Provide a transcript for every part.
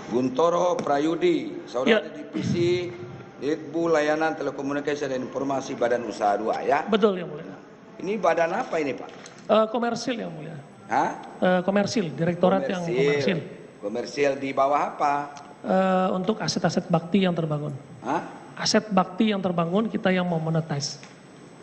Guntoro Prayudi, Saudara Ya. Divisi Ditbu Layanan Telekomunikasi dan Informasi Badan Usaha 2 ya? Betul Yang Mulia. Ini badan apa ini Pak? Komersil Yang Mulia. Hah? Komersil, direktorat yang komersil. Komersil di bawah apa? Untuk aset-aset bakti yang terbangun. Hah? Aset bakti yang terbangun kita yang mau monetize.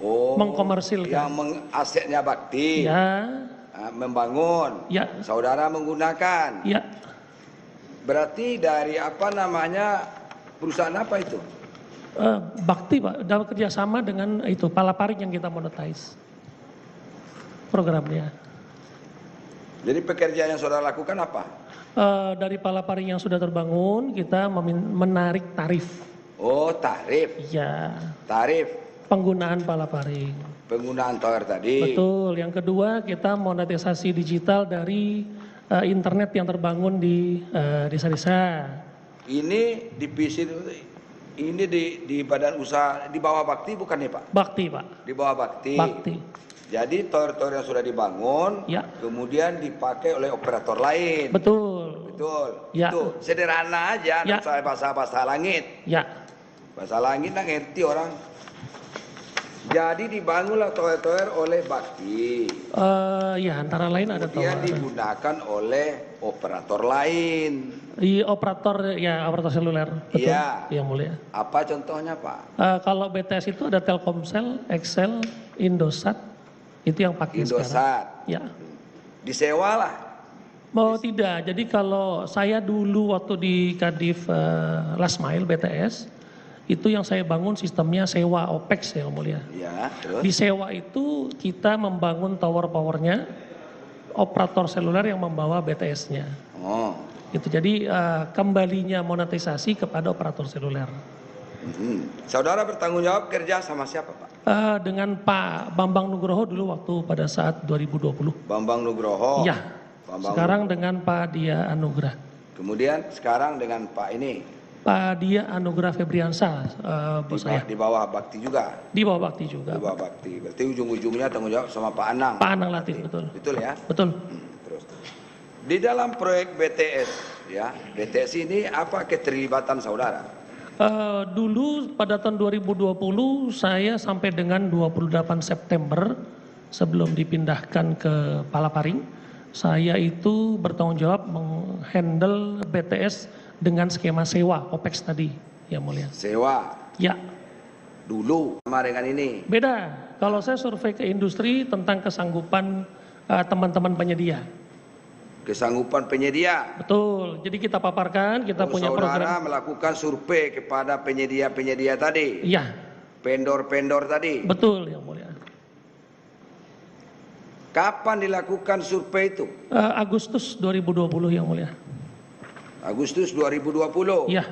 Oh, Mengkomersilkan. yang asetnya bakti. Ya. Membangun. Ya. Saudara menggunakan. Ya. Berarti dari apa namanya perusahaan apa itu? Bakti Pak, dalam kerjasama dengan itu Palaparing yang kita monetize programnya. Jadi pekerjaan yang saudara lakukan apa? Dari Palaparing yang sudah terbangun kita menarik tarif. Oh, tarif. Iya. Tarif. Penggunaan Palaparing. Penggunaan tower tadi. Betul. Yang kedua kita monetisasi digital dari internet yang terbangun di desa-desa. Ini divisi ini di badan usaha di bawah bakti bukan nih Pak? Bakti Pak. Di bawah bakti. Bakti. Jadi tower-tower yang sudah dibangun, ya. Kemudian dipakai oleh operator lain. Betul. Betul. Ya. Itu sederhana aja, ya. bahasa langit. Ya. Bahasa langit nggak ngerti orang. Jadi dibangunlah tower-tower oleh bakti. Ya antara lain ada tower. Kemudian digunakan oleh operator lain. Operator seluler. Betul. Iya. Yang Mulia. Apa contohnya Pak? Kalau BTS itu ada Telkomsel, Excel, Indosat, itu yang pakai Indosat. sekarang. Ya. Disewa lah. Mau tidak. Jadi kalau saya dulu waktu di Kadif Last Mile BTS, itu yang saya bangun sistemnya sewa OPEX ya Mulia. Ya, terus? Di sewa itu kita membangun tower-powernya, operator seluler yang membawa BTS-nya. Oh. Itu jadi kembalinya monetisasi kepada operator seluler. Saudara bertanggung jawab kerja sama siapa Pak? Dengan Pak Bambang Nugroho dulu waktu pada saat 2020. Bambang Nugroho. Iya. Sekarang dengan Pak Dia Anugrah. Kemudian sekarang dengan Pak ini. Pak Dia Anugrah Febriansa, bos saya. Di bawah bakti juga. Di bawah bakti juga. Di bawah bakti. Berarti ujung-ujungnya tanggung jawab sama Pak Anang. Pak Anang Latif, betul. Betul ya? Betul. Terus. Di dalam proyek BTS, ya, BTS ini apa keterlibatan saudara? Dulu pada tahun 2020 saya sampai dengan 28 September sebelum dipindahkan ke Palaparing, saya itu bertanggung jawab menghandle BTS dengan skema sewa OPEX tadi, ya Mulia. Sewa? Ya. Dulu sama dengan ini? Beda. Kalau saya survei ke industri tentang kesanggupan teman-teman penyedia. Kesanggupan penyedia? Betul. Jadi kita paparkan, kita punya program. Saudara melakukan survei kepada penyedia-penyedia tadi? Iya. Vendor-vendor tadi? Betul, yang Mulia. Kapan dilakukan survei itu? Agustus 2020, yang Mulia. Agustus 2020? Iya.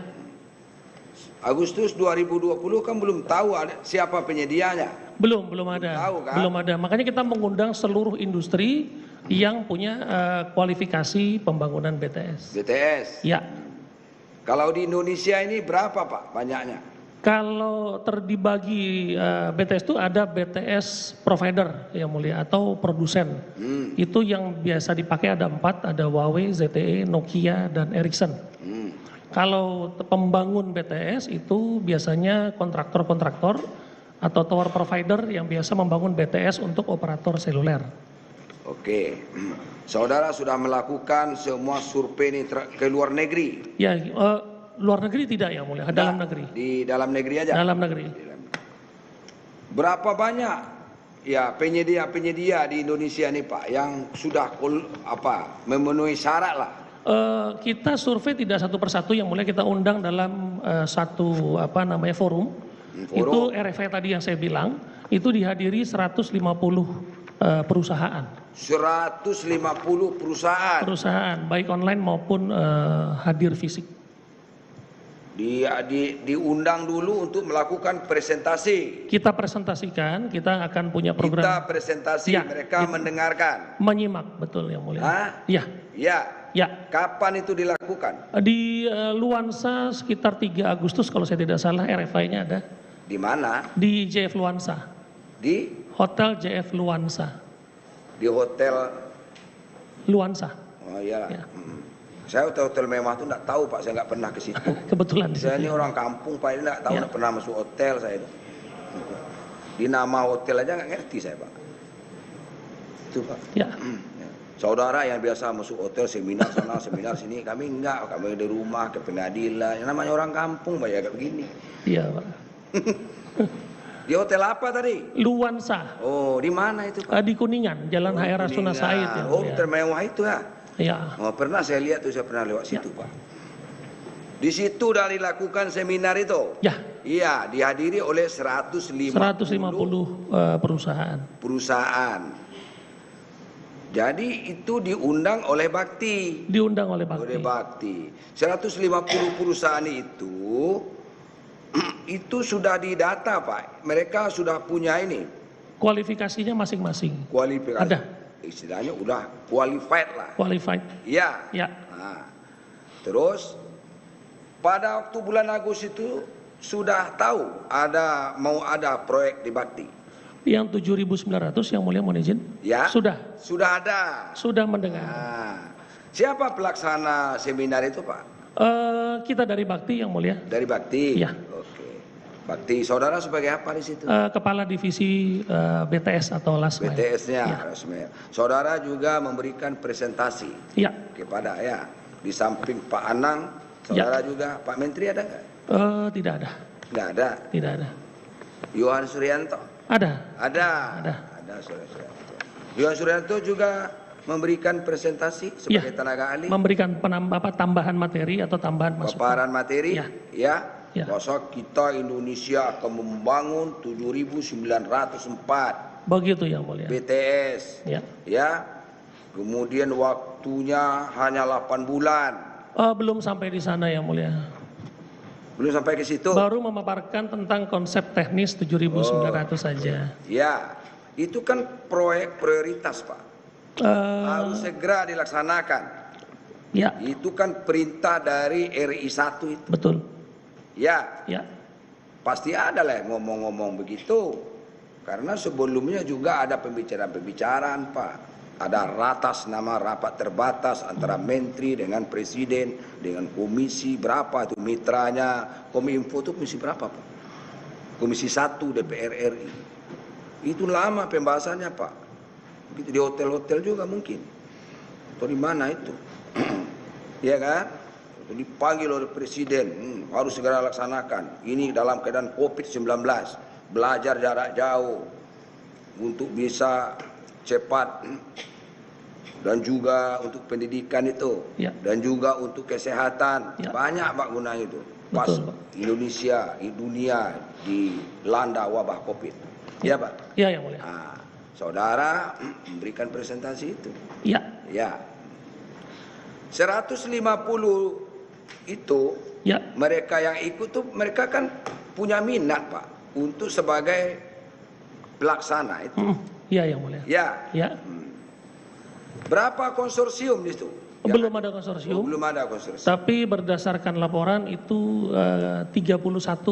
Agustus 2020 kan belum tahu siapa penyedianya? Belum ada. Tahu, kan? Belum ada. Makanya kita mengundang seluruh industri yang punya kualifikasi pembangunan BTS. BTS? Ya. Kalau di Indonesia ini berapa Pak banyaknya? Kalau terdibagi BTS itu ada BTS provider yang Mulia atau produsen. Itu yang biasa dipakai ada 4, ada Huawei, ZTE, Nokia, dan Ericsson. Kalau pembangun BTS itu biasanya kontraktor-kontraktor atau tower provider yang biasa membangun BTS untuk operator seluler. Oke, saudara sudah melakukan semua survei ini ke luar negeri? Ya, luar negeri tidak ya Mulia, dalam negeri. Di dalam negeri aja? Dalam negeri. Berapa banyak ya penyedia-penyedia di Indonesia nih Pak yang sudah memenuhi syarat lah? Kita survei tidak satu persatu yang Mulia, kita undang dalam satu forum. Itu RFI tadi yang saya bilang, itu dihadiri 150 perusahaan. 150 perusahaan? Perusahaan, baik online maupun hadir fisik. Diundang dulu untuk melakukan presentasi? Kita presentasikan, kita akan punya program. Kita presentasi, ya, mereka mendengarkan? Menyimak, betul yang Mulia. Iya. Ya. Ya. Kapan itu dilakukan? Di Luansa sekitar 3 Agustus kalau saya tidak salah, RFI-nya ada. Di mana? Di JF Luansa. Di? Hotel JF Luansa. Di Hotel Luansa. Oh iya. Ya. Saya hotel-hotel mewah tuh enggak tahu Pak, saya enggak pernah ke situ. Kebetulan di Saya situ. ini orang kampung Pak, ini enggak tahu, Ya. enggak pernah masuk hotel saya itu. Di nama hotel aja enggak ngerti saya Pak. Itu Pak. Ya. Ya. Saudara yang biasa masuk hotel, seminar sana, seminar sini, kami enggak, kami di rumah, ke pengadilan. Yang namanya orang kampung Pak, ya kayak begini. Iya, Pak. Di hotel apa tadi? Luansa. Oh, di mana itu Pak? Di Kuningan, Jalan Oh, HR Rasuna Kuningan. Said. Ya, Oh, mulia. hotel mewah itu ya? Ya. Oh, pernah saya lihat tuh, saya pernah lewat situ Pak. Di situ dah dilakukan seminar itu. Ya, Iya, dihadiri oleh 150 perusahaan. perusahaan. Jadi itu diundang oleh Bakti. Diundang oleh Bakti. Oleh Bakti. 150 perusahaan itu sudah didata Pak. Mereka sudah punya ini Kualifikasinya masing-masing. kualifikasi. Ada. Istilahnya udah qualified lah. Qualified. Iya. Ya. Nah, terus pada waktu bulan Agustus itu sudah tahu mau ada proyek di Bakti. Yang 7.900 yang mulia mohon izin. Ya. Sudah Ada. sudah mendengar. Nah, siapa pelaksana seminar itu Pak? Kita dari Bakti yang mulia. Dari Bakti. Ya. Oke. Bakti, saudara sebagai apa di situ? Kepala divisi BTS atau Lasma. BTS-nya, Ya. Rasmel. Saudara juga memberikan presentasi Ya. kepada ya. Di samping Pak Anang, saudara juga Pak Menteri ada nggak? Tidak ada. Nggak ada. Tidak ada. Yohan Suryanto. Ada. Ada. Ada. Saudara Suryanto. Yohan Suryanto juga memberikan presentasi sebagai Ya. tenaga ahli. Memberikan tambahan materi atau tambahan masukan. Paparan materi. Ya. Ya. Ya. Bahwa kita Indonesia akan membangun 7.904 Begitu yang mulia. BTS. Ya. Ya. Kemudian waktunya hanya 8 bulan. Belum sampai di sana yang mulia. Belum sampai ke situ. Baru memaparkan tentang konsep teknis 7.900 saja. Ya, itu kan proyek prioritas Pak. Harus segera dilaksanakan. Ya, Itu kan perintah dari RI 1 itu. betul. Ya, Ya, pasti ada lah yang ngomong-ngomong begitu. Karena sebelumnya juga ada pembicaraan-pembicaraan Pak. Ada nama rapat terbatas antara menteri dengan presiden, dengan komisi berapa itu mitranya. Kominfo itu komisi berapa Pak? Komisi 1 DPR RI. Itu lama pembahasannya Pak. Begitu di hotel-hotel juga mungkin. Atau di mana itu? Iya kan? Dipanggil oleh presiden, harus segera laksanakan. Ini dalam keadaan COVID-19, belajar jarak jauh untuk bisa cepat, dan juga untuk pendidikan itu, Ya. dan juga untuk kesehatan. Ya. Banyak Pak gunanya itu. Pas Betul, Pak. Indonesia, dunia dilanda wabah COVID. Ya Pak. ya yang mulia. Nah, saudara memberikan presentasi itu. Ya, Ya. 150 itu ya, mereka yang ikut tuh mereka kan punya minat Pak untuk sebagai pelaksana itu. ya yang mulia. Ya. Ya, Berapa konsorsium di situ? belum ada konsorsium. Belum ada konsorsium. Tapi berdasarkan laporan itu 31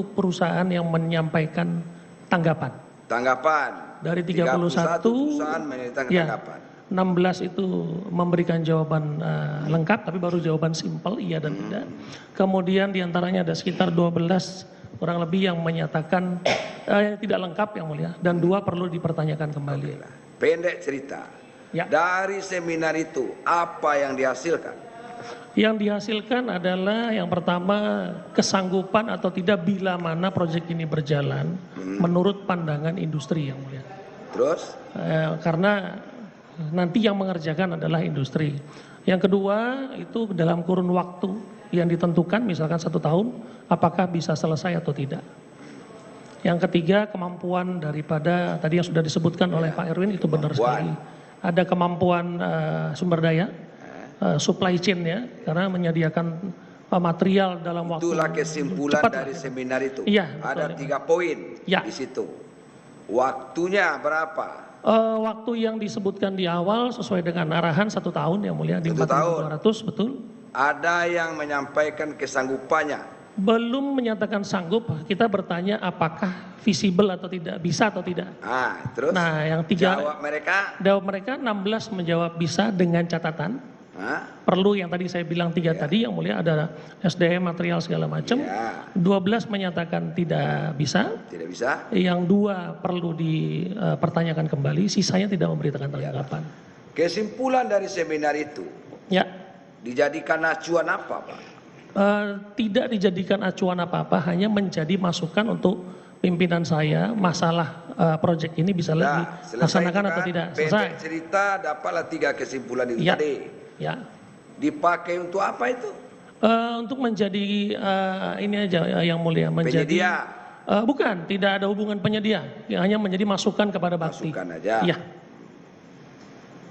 perusahaan yang menyampaikan tanggapan. Tanggapan. Dari 31 perusahaan menyatakan ya, tanggapan. 16 itu memberikan jawaban lengkap, tapi baru jawaban simpel, iya dan tidak. Kemudian diantaranya ada sekitar 12 kurang lebih yang menyatakan tidak lengkap yang mulia, dan 2 perlu dipertanyakan kembali. Pendek cerita. Ya. Dari seminar itu apa yang dihasilkan? Yang dihasilkan adalah yang pertama kesanggupan atau tidak bila mana proyek ini berjalan menurut pandangan industri yang mulia. Terus? Karena nanti yang mengerjakan adalah industri. Yang kedua itu dalam kurun waktu yang ditentukan, misalkan 1 tahun, apakah bisa selesai atau tidak. Yang ketiga kemampuan daripada tadi yang sudah disebutkan oleh Pak Erwin itu benar sekali. Ada kemampuan sumber daya, supply chain ya, karena menyediakan material dalam waktu Itulah kesimpulan cepat. dari seminar itu. Iya, Ada betul, 3 poin Ya. di situ. Waktunya berapa? Waktu yang disebutkan di awal sesuai dengan arahan 1 tahun yang mulia di 1 tahun. 4.200 betul. Ada yang menyampaikan kesanggupannya. Belum menyatakan sanggup, kita bertanya apakah visible atau tidak, bisa atau tidak. Terus Nah, yang 3 jawab mereka. jawab mereka 16 menjawab bisa dengan catatan Hah? Perlu yang tadi saya bilang 3 tadi yang mulia, ada SDM, material segala macam. Ya. 12 menyatakan tidak bisa. Tidak bisa. Yang 2 perlu dipertanyakan kembali, sisanya tidak memberitakan tanggapan. Kesimpulan dari seminar itu Ya, dijadikan acuan apa, Pak? tidak dijadikan acuan apa-apa, hanya menjadi masukan untuk pimpinan saya masalah proyek ini bisa lebih laksanakan atau tidak. Selesai. Pendek cerita dapatlah 3 kesimpulan itu Ya. tadi. Ya. Dipakai untuk apa itu? Untuk menjadi ini aja yang mulia, menjadi Penyedia. Bukan, tidak ada hubungan penyedia, hanya menjadi masukan kepada bakti. Masukan aja. Iya.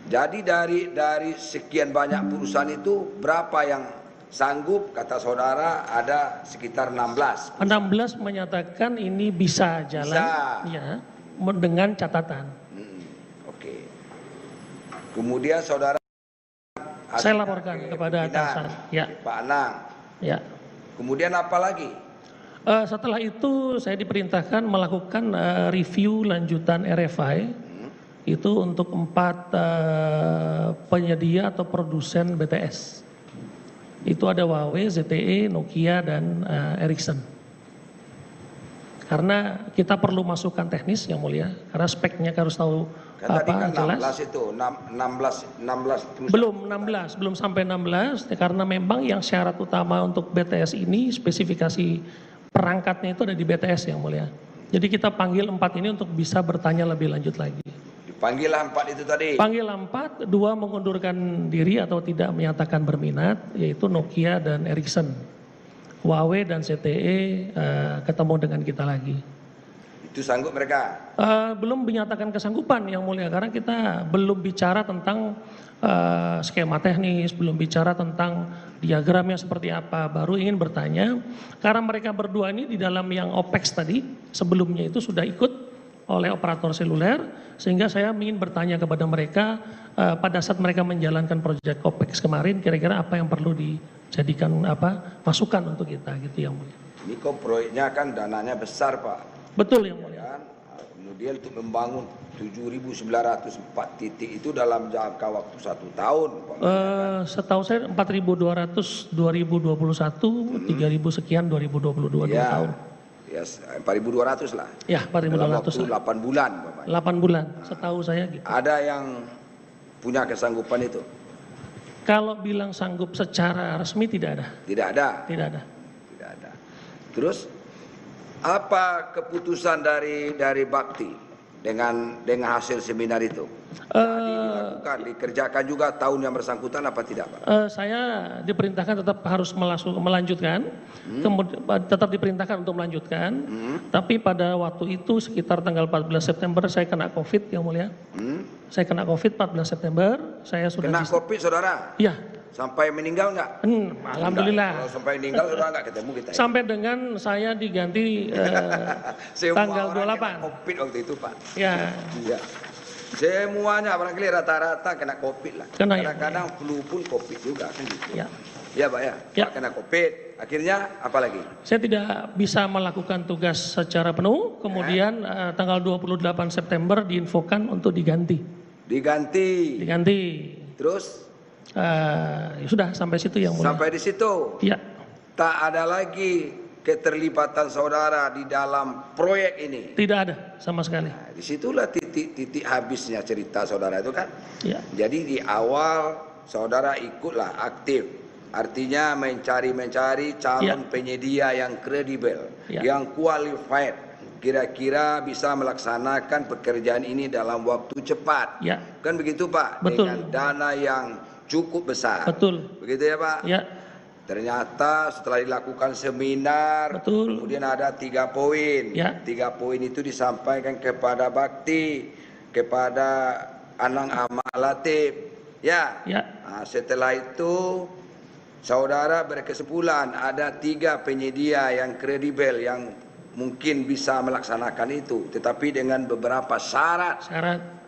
Jadi dari sekian banyak perusahaan itu berapa yang sanggup? Kata saudara ada sekitar 16. 16 menyatakan ini bisa jalan, Bisa. ya, dengan catatan. Oke. Kemudian saudara Saya laporkan kepada atasan. Ya. Pak Anang. Ya. Kemudian apa lagi? Setelah itu saya diperintahkan melakukan review lanjutan RFI itu untuk 4 penyedia atau produsen BTS. Itu ada Huawei, ZTE, Nokia, dan Ericsson. Karena kita perlu masukan teknis yang mulia, karena speknya harus tahu Kan tadi kan jelas. 16 itu, 16 perusahaan. Belum sampai 16, karena memang yang syarat utama untuk BTS ini spesifikasi perangkatnya itu ada di BTS yang mulia. Jadi kita panggil 4 ini untuk bisa bertanya lebih lanjut lagi. Dipanggillah 4 itu tadi. Panggil 4, 2 mengundurkan diri atau tidak menyatakan berminat, yaitu Nokia dan Ericsson. Huawei dan ZTE ketemu dengan kita lagi. Itu sanggup mereka? Belum menyatakan kesanggupan yang mulia, karena kita belum bicara tentang skema teknis, belum bicara tentang diagramnya seperti apa, baru ingin bertanya, karena mereka berdua ini di dalam yang OPEX tadi, sebelumnya itu sudah ikut oleh operator seluler, sehingga saya ingin bertanya kepada mereka pada saat mereka menjalankan proyek OPEX kemarin, kira-kira apa yang perlu dijadikan masukan untuk kita gitu yang mulia. Ini kok proyeknya kan dananya besar, Pak. Betul yang mulia. Kan? Kemudian untuk membangun 7.904 titik itu dalam jangka waktu 1 tahun. Setahu saya 4.200 2021, 3.000 sekian 2022 2 tahun. Ya, 4.200 lah. Ya, 4.200 dalam waktu lah. 8 bulan. Bapak. 8 bulan, setahu saya gitu. Ada yang punya kesanggupan itu? Kalau bilang sanggup secara resmi tidak ada. Tidak ada. Tidak ada. Tidak ada. Terus apa keputusan dari Bakti dengan hasil seminar itu? Tadi dilakukan, dikerjakan juga tahun yang bersangkutan apa tidak, Pak? Saya diperintahkan tetap harus melanjutkan, kemudian tetap diperintahkan untuk melanjutkan. Tapi pada waktu itu sekitar tanggal 14 September saya kena COVID yang mulia. Saya kena COVID 14 September. Saya sudah Kena COVID, saudara? Iya. Sampai meninggal nggak? Alhamdulillah. Kalau sampai meninggal saudara nggak ketemu kita. Sampai dengan saya diganti tanggal 28. Kena COVID waktu itu, Pak. Ya. Iya. Semuanya barangkali rata-rata kena COVID lah. Kena, ya. Kadang-kadang flu pun COVID juga kan gitu. Ya. Ya, Pak ya. Ya. Pak kena COVID. Akhirnya apa lagi? Saya tidak bisa melakukan tugas secara penuh. Kemudian tanggal 28 September diinfokan untuk diganti. Diganti. Terus? Ya sudah sampai situ yang mulia. Sampai di situ. Ya. Tak ada lagi keterlibatan saudara di dalam proyek ini. Tidak ada sama sekali. Nah, disitulah titik habisnya cerita saudara itu kan. Ya. Jadi di awal saudara ikutlah aktif. Artinya mencari calon penyedia yang kredibel, yang qualified. Kira-kira bisa melaksanakan pekerjaan ini dalam waktu cepat. Ya. Kan begitu, Pak? Betul. Dengan dana yang cukup besar. Betul. Begitu ya, Pak? Ya. Ternyata setelah dilakukan seminar, Betul. kemudian ada 3 poin. Ya. 3 poin itu disampaikan kepada Bakti, kepada Anang Ahmad Latif. Ya. Nah, setelah itu saudara berkesimpulan ada 3 penyedia yang kredibel yang mungkin bisa melaksanakan itu, tetapi dengan beberapa syarat.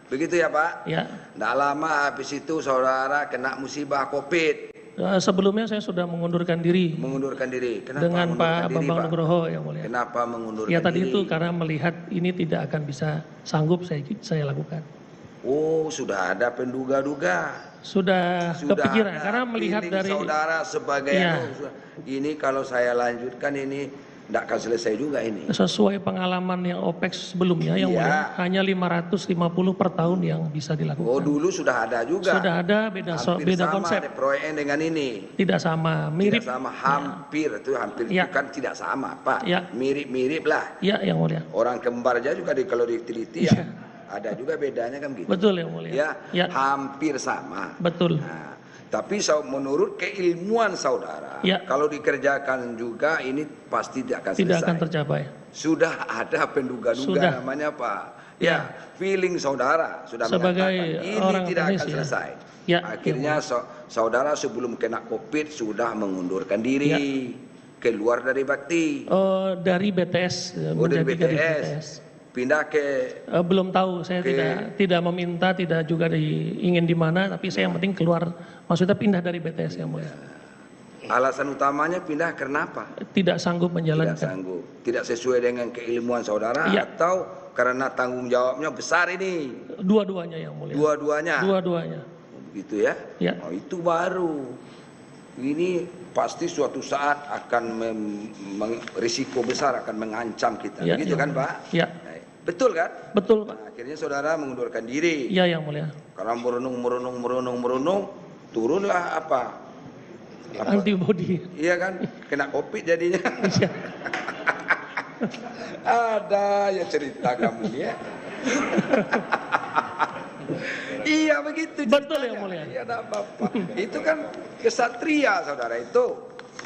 Begitu ya, Pak? Ya. Tidak lama habis itu saudara kena musibah COVID. Sebelumnya saya sudah mengundurkan diri. Kenapa dengan Pak Bambang Nugroho yang mulia. Kenapa mengundurkan diri? Ya tadi itu karena melihat ini tidak akan bisa sanggup saya lakukan. Oh, sudah ada penduga-duga. sudah kepikiran ada karena melihat feeling dari saudara sebagai Iya. ini kalau saya lanjutkan ini tidak akan selesai juga ini. sesuai pengalaman yang OPEX sebelumnya yang Iya. mulia, hanya 550 per tahun yang bisa dilakukan. Oh dulu sudah ada juga. Sudah ada beda Hampir beda sama konsep, ada proyek dengan ini. tidak sama, mirip. Tidak sama, hampir itu Ya. kan tidak sama Pak. Ya. Mirip-mirip lah. Ya, yang mulia. Orang kembar aja juga kalau diteliti Iya. ya. Ada juga bedanya kan gitu. Betul yang mulia. Ya, Ya, hampir sama. betul. Nah, tapi menurut keilmuan saudara, Ya. kalau dikerjakan juga ini pasti tidak akan Tidak selesai. akan tercapai. Sudah ada Sudah. penduga-duga namanya Pak. Ya, feeling saudara sudah Sebagai mengatakan ini orang tidak teknis, akan ya. selesai. Ya, Akhirnya saudara sebelum kena COVID sudah mengundurkan diri, Ya. keluar dari bakti, Dari BTS dari menjadi dari BTS, pindah ke belum tahu, saya tidak meminta, tidak juga ingin di mana, tapi saya yang penting keluar, maksudnya pindah dari BTS yang mulia. alasan utamanya pindah karena apa? Tidak sanggup Tidak menjalankan. sanggup, tidak sesuai dengan keilmuan saudara Ya. atau karena tanggung jawabnya besar ini, Dua-duanya yang mulia. dua-duanya. Dua-duanya. Gitu ya. Ya. Oh, itu baru. Ini pasti suatu saat akan risiko besar akan mengancam kita. Ya, Begitu ya. kan, Pak? Ya, Betul kan? betul Pak. Nah, akhirnya saudara mengundurkan diri. Ya yang mulia. Karena merenung, turunlah apa? Antibody. Iya kan? Kena COVID jadinya. Iya. Ada ya cerita kamu nih ya. Iya begitu. Betul ceritanya. yang mulia. Iya tidak apa-apa. Itu kan kesatria saudara itu.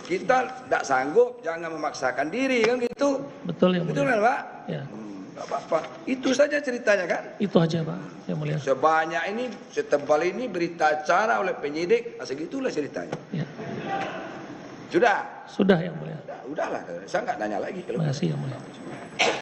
Kita tidak sanggup, jangan memaksakan diri kan gitu. Betul yang Betul mulia. kan Pak? Ya, Tidak apa-apa. Itu saja ceritanya kan. itu aja Pak yang mulia. Sebanyak ini, setebal ini berita acara oleh penyidik, segitulah ceritanya. Ya. Sudah. Sudah yang mulia. Udahlah, saya nggak nanya lagi kalau Terima kasih yang mulia.